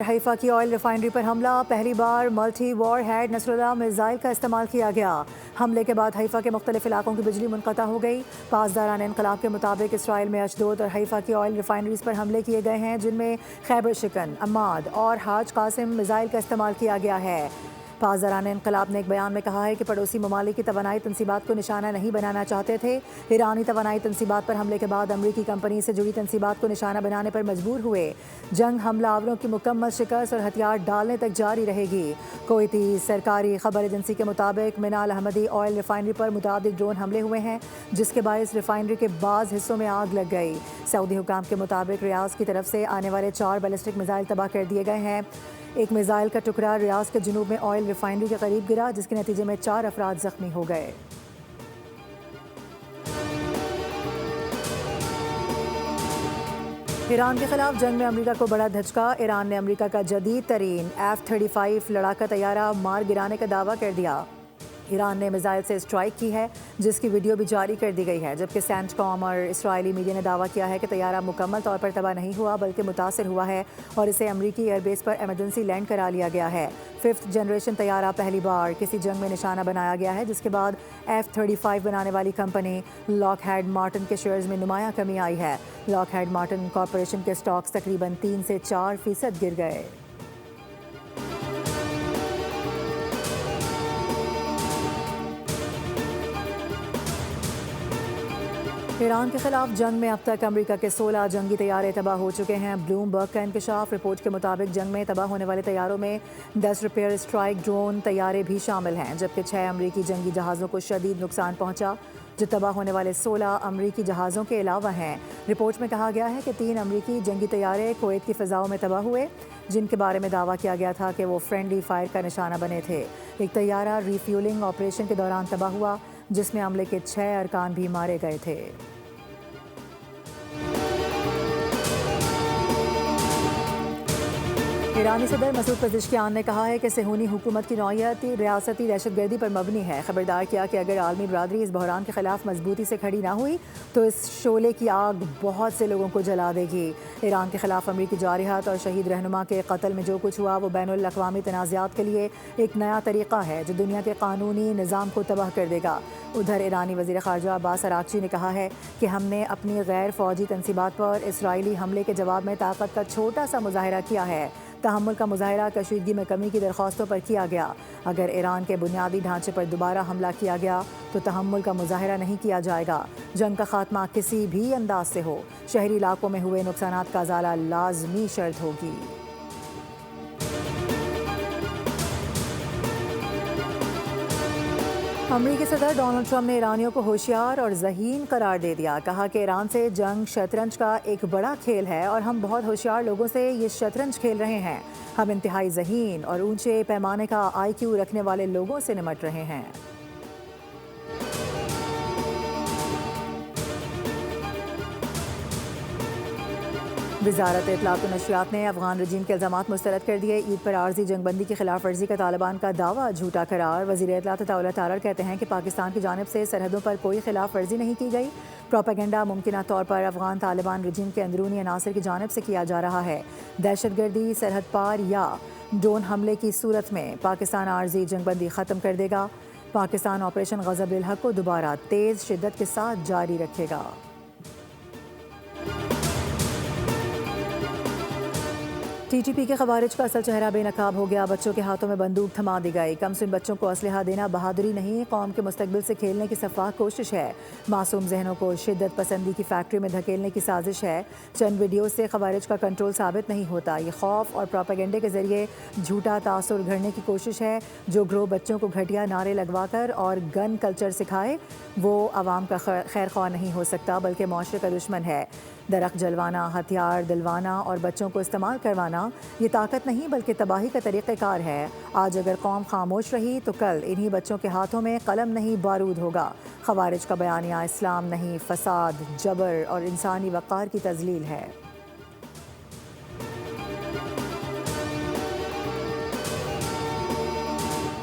حیفا کی oil refinery پر حملہ، پہلی بار multi war had Nasr Allah missile کا استعمال کیا گیا۔ حملے کے بعد حیفا کے مختلف علاقوں کی بجلی منقطع ہو گئی۔ پاسداران انقلاب کے مطابق اسرائیل میں اشدود اور حیفا کی آئل ریفائنریز پر حملے کیے گئے ہیں، جن میں خیبر شکن، عماد اور حاج قاسم میزائل کا استعمال کیا گیا ہے۔ پاسداران انقلاب نے ایک بیان میں کہا ہے کہ پڑوسی ممالک کی توانائی تنصیبات کو نشانہ نہیں بنانا چاہتے تھے۔ ایرانی توانائی تنصیبات پر حملے کے بعد امریکی کمپنی سے جڑی تنصیبات کو نشانہ بنانے پر مجبور ہوئے۔ جنگ حملہ آوروں کی مکمل شکست اور ہتھیار ڈالنے تک جاری رہے گی۔ کویتی سرکاری خبر ایجنسی کے مطابق منال احمدی آئل ریفائنری پر متعدد ڈرون حملے ہوئے ہیں، جس کے باعث ریفائنری کے بعض حصوں میں آگ لگ گئی۔ سعودی حکام کے مطابق ریاض کی طرف سے آنے والے 4 بیلسٹک میزائل تباہ کر دیے گئے ہیں۔ ایک میزائل کا ٹکڑا ریاض کے جنوب میں آئل ریفائنری کے قریب گرا، جس کے نتیجے میں 4 افراد زخمی ہو گئے۔ ایران کے خلاف جنگ میں امریکہ کو بڑا دھچکا، ایران نے امریکہ کا جدید ترین F-35 لڑاکا طیارہ مار گرانے کا دعویٰ کر دیا۔ ایران نے میزائل سے اسٹرائک کی ہے، جس کی ویڈیو بھی جاری کر دی گئی ہے، جبکہ سینٹ کام اور اسرائیلی میڈیا نے دعویٰ کیا ہے کہ طیارہ مکمل طور پر تباہ نہیں ہوا بلکہ متاثر ہوا ہے اور اسے امریکی ایئر بیس پر ایمرجنسی لینڈ کرا لیا گیا ہے۔ 5th جنریشن طیارہ پہلی بار کسی جنگ میں نشانہ بنایا گیا ہے، جس کے بعد F-35 بنانے والی کمپنی لاک ہیڈ مارٹن کے شیئرز میں نمایاں کمی آئی ہے۔ لاک ہیڈ مارٹن کارپوریشن کے سٹاکس تقریباً 3 سے 4% گر گئے۔ ایران کے خلاف جنگ میں اب تک امریکہ کے 16 جنگی طیارے تباہ ہو چکے ہیں۔ بلوم برگ کا انکشاف رپورٹ کے مطابق جنگ میں تباہ ہونے والے طیاروں میں 10 ریپیئر اسٹرائک ڈرون طیارے بھی شامل ہیں، جبکہ 6 امریکی جنگی جہازوں کو شدید نقصان پہنچا۔ جو تباہ ہونے والے 16 امریکی جہازوں کے علاوہ ہیں۔ رپورٹ میں کہا گیا ہے کہ 3 امریکی جنگی طیارے کویت کی فضاؤں میں تباہ ہوئے، جن کے بارے میں دعویٰ کیا گیا تھا کہ وہ فرینڈلی فائر کا نشانہ بنے تھے۔ ایک طیارہ ری فیولنگ آپریشن کے دوران تباہ ہوا، جس میں عملے کے 6 ارکان بھی مارے گئے تھے۔ ایرانی صدر مسعود پزشکیان نے کہا ہے کہ صہیونی حکومت کی نوعیت ریاستی دہشت گردی پر مبنی ہے۔ خبردار کیا کہ اگر عالمی برادری اس بحران کے خلاف مضبوطی سے کھڑی نہ ہوئی تو اس شعلے کی آگ بہت سے لوگوں کو جلا دے گی۔ ایران کے خلاف امریکی جارحیت اور شہید رہنما کے قتل میں جو کچھ ہوا وہ بین الاقوامی تنازعات کے لیے ایک نیا طریقہ ہے جو دنیا کے قانونی نظام کو تباہ کر دے گا۔ ادھر ایرانی وزیر خارجہ عباس اراغچی نے کہا ہے کہ ہم نے اپنی غیر فوجی تنصیبات پر اسرائیلی حملے کے جواب میں طاقت کا چھوٹا سا مظاہرہ کیا ہے۔ تحمل کا مظاہرہ کشیدگی میں کمی کی درخواستوں پر کیا گیا۔ اگر ایران کے بنیادی ڈھانچے پر دوبارہ حملہ کیا گیا تو تحمل کا مظاہرہ نہیں کیا جائے گا۔ جنگ کا خاتمہ کسی بھی انداز سے ہو، شہری علاقوں میں ہوئے نقصانات کا ازالہ لازمی شرط ہوگی۔ امریکی صدر ڈونلڈ ٹرمپ نے ایرانیوں کو ہوشیار اور ذہین قرار دے دیا۔ کہا کہ ایران سے جنگ شطرنج کا ایک بڑا کھیل ہے اور ہم بہت ہوشیار لوگوں سے یہ شطرنج کھیل رہے ہیں۔ ہم انتہائی ذہین اور اونچے پیمانے کا IQ رکھنے والے لوگوں سے نمٹ رہے ہیں۔ وزارت اطلاعات و نشریات نے افغان رجیم کے الزامات مسترد کر دیے۔ عید پر عارضی جنگ بندی کی خلاف ورزی کا طالبان کا دعویٰ جھوٹا قرار۔ وزیر اطلاعات عطاءاللہ تارڑ کہتے ہیں کہ پاکستان کی جانب سے سرحدوں پر کوئی خلاف ورزی نہیں کی گئی۔ پروپیگنڈا ممکنہ طور پر افغان طالبان رجیم کے اندرونی عناصر کی جانب سے کیا جا رہا ہے۔ دہشت گردی، سرحد پار یا ڈرون حملے کی صورت میں پاکستان عارضی جنگ بندی ختم کر دے گا۔ پاکستان آپریشن غضب للحق کو دوبارہ تیز شدت کے ساتھ جاری رکھے گا۔ TTP کے خوارج کا اصل چہرہ بے نقاب ہو گیا۔ بچوں کے ہاتھوں میں بندوق تھما دی گئی۔ کم سن بچوں کو اسلحہ دینا بہادری نہیں، قوم کے مستقبل سے کھیلنے کی سفاک کوشش ہے۔ معصوم ذہنوں کو شدت پسندی کی فیکٹری میں دھکیلنے کی سازش ہے۔ چند ویڈیو سے خوارج کا کنٹرول ثابت نہیں ہوتا۔ یہ خوف اور پروپیگنڈے کے ذریعے جھوٹا تاثر گھڑنے کی کوشش ہے۔ جو گروہ بچوں کو گھٹیا نعرے لگوا کر اور گن کلچر سکھائے وہ عوام کا خیر خواہ نہیں ہو سکتا بلکہ معاشرے کا دشمن ہے۔ درخت جلوانا، ہتھیار دلوانا اور بچوں کو استعمال کروانا یہ طاقت نہیں بلکہ تباہی کا طریقہ کار ہے۔ آج اگر قوم خاموش رہی تو کل انہی بچوں کے ہاتھوں میں قلم نہیں بارود ہوگا۔ خوارج کا بیانیہ اسلام نہیں، فساد، جبر اور انسانی وقار کی تذلیل ہے۔